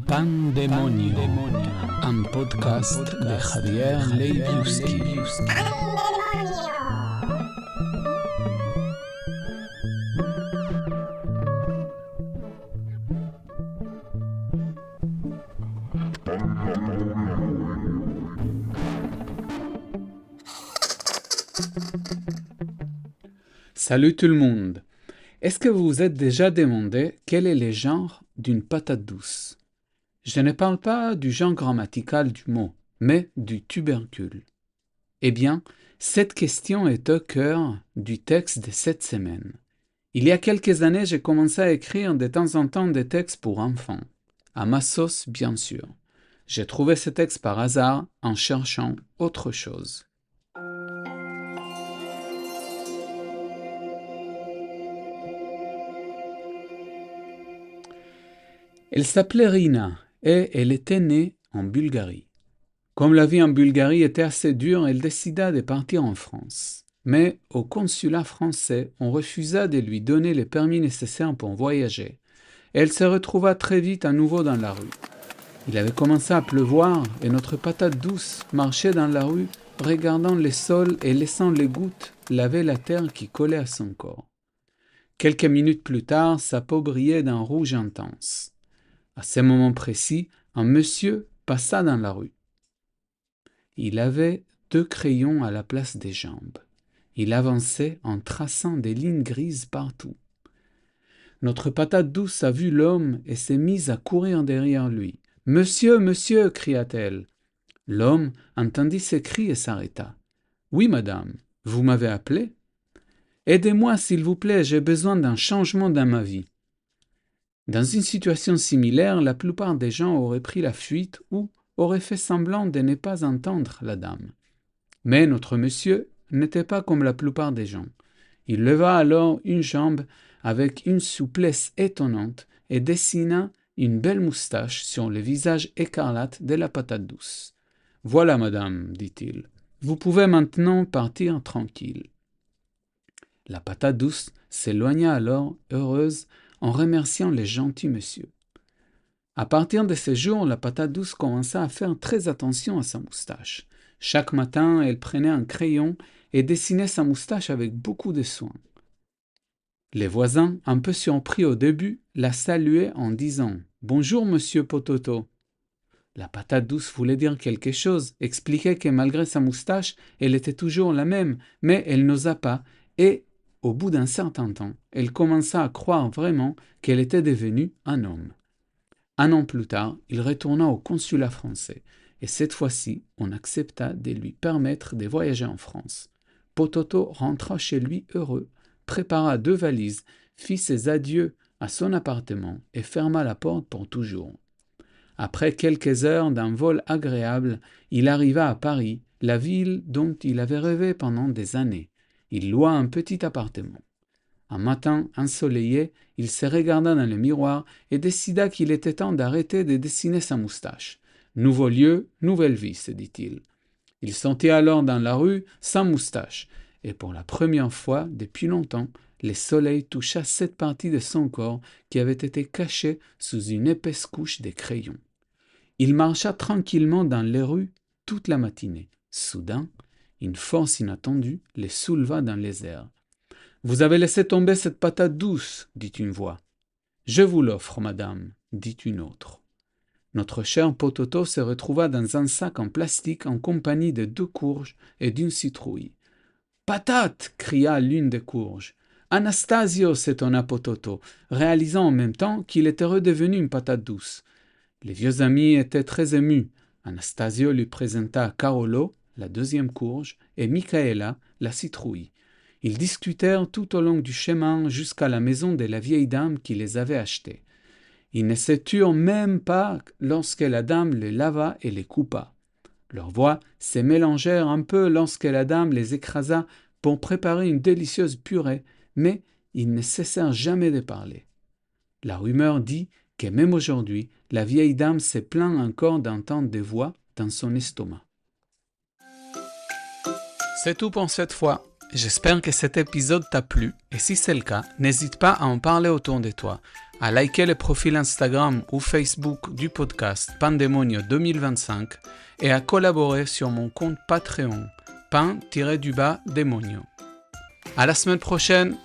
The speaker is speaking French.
Pandemonio, un podcast de Javier Leibiuski. Salut tout le monde. Est-ce que vous vous êtes déjà demandé quel est le genre d'une patate douce? Je ne parle pas du genre grammatical du mot, mais du tubercule. Eh bien, cette question est au cœur du texte de cette semaine. Il y a quelques années, j'ai commencé à écrire de temps en temps des textes pour enfants, à ma sauce bien sûr. J'ai trouvé ce texte par hasard en cherchant autre chose. Elle s'appelait Rina et elle était née en Bulgarie. Comme la vie en Bulgarie était assez dure, elle décida de partir en France. Mais au consulat français, on refusa de lui donner les permis nécessaires pour voyager. Et elle se retrouva très vite à nouveau dans la rue. Il avait commencé à pleuvoir et notre patate douce marchait dans la rue, regardant le sol et laissant les gouttes laver la terre qui collait à son corps. Quelques minutes plus tard, sa peau brillait d'un rouge intense. À ce moment précis, un monsieur passa dans la rue. Il avait 2 crayons à la place des jambes. Il avançait en traçant des lignes grises partout. Notre patate douce a vu l'homme et s'est mise à courir derrière lui. « Monsieur, monsieur !» cria-t-elle. L'homme entendit ces cris et s'arrêta. « Oui, madame, vous m'avez appelé ? Aidez-moi, s'il vous plaît, j'ai besoin d'un changement dans ma vie. » Dans une situation similaire, la plupart des gens auraient pris la fuite ou auraient fait semblant de ne pas entendre la dame. Mais notre monsieur n'était pas comme la plupart des gens. Il leva alors une jambe avec une souplesse étonnante et dessina une belle moustache sur le visage écarlate de la patate douce. « Voilà, madame, dit-il, vous pouvez maintenant partir tranquille. » La patate douce s'éloigna alors, heureuse, en remerciant le gentil monsieur. À partir de ce jour, la patate douce commença à faire très attention à sa moustache. Chaque matin, elle prenait un crayon et dessinait sa moustache avec beaucoup de soin. Les voisins, un peu surpris au début, la saluaient en disant « Bonjour, monsieur Pototo ». La patate douce voulait dire quelque chose, expliquait que malgré sa moustache, elle était toujours la même, mais elle n'osa pas et au bout d'un certain temps, elle commença à croire vraiment qu'elle était devenue un homme. 1 an plus tard, il retourna au consulat français, et cette fois-ci, on accepta de lui permettre de voyager en France. Pototo rentra chez lui heureux, prépara 2 valises, fit ses adieux à son appartement et ferma la porte pour toujours. Après quelques heures d'un vol agréable, il arriva à Paris, la ville dont il avait rêvé pendant des années. Il loua un petit appartement. Un matin ensoleillé, il se regarda dans le miroir et décida qu'il était temps d'arrêter de dessiner sa moustache. « Nouveau lieu, nouvelle vie », se dit-il. Il sortit alors dans la rue sans moustache, et pour la première fois depuis longtemps, le soleil toucha cette partie de son corps qui avait été cachée sous une épaisse couche de crayons. Il marcha tranquillement dans les rues toute la matinée. Soudain, une force inattendue le souleva dans les airs. « Vous avez laissé tomber cette patate douce, dit une voix. « Je vous l'offre, madame, dit une autre. » Notre cher Pototo se retrouva dans un sac en plastique en compagnie de 2 courges et d'une citrouille. « Patate !» cria l'une des courges. « Anastasio !» s'étonna Pototo, réalisant en même temps qu'il était redevenu une patate douce. Les vieux amis étaient très émus. Anastasio lui présenta Carolo, la 2e courge, et Michaela, la citrouille. Ils discutèrent tout au long du chemin jusqu'à la maison de la vieille dame qui les avait achetés. Ils ne se turent même pas lorsque la dame les lava et les coupa. Leurs voix se mélangèrent un peu lorsque la dame les écrasa pour préparer une délicieuse purée, mais ils ne cessèrent jamais de parler. La rumeur dit que même aujourd'hui, la vieille dame se plaint encore d'entendre des voix dans son estomac. C'est tout pour cette fois. J'espère que cet épisode t'a plu et si c'est le cas, n'hésite pas à en parler autour de toi, à liker le profil Instagram ou Facebook du podcast Pandemonio 2025 et à collaborer sur mon compte Patreon, pan-demonio. À la semaine prochaine!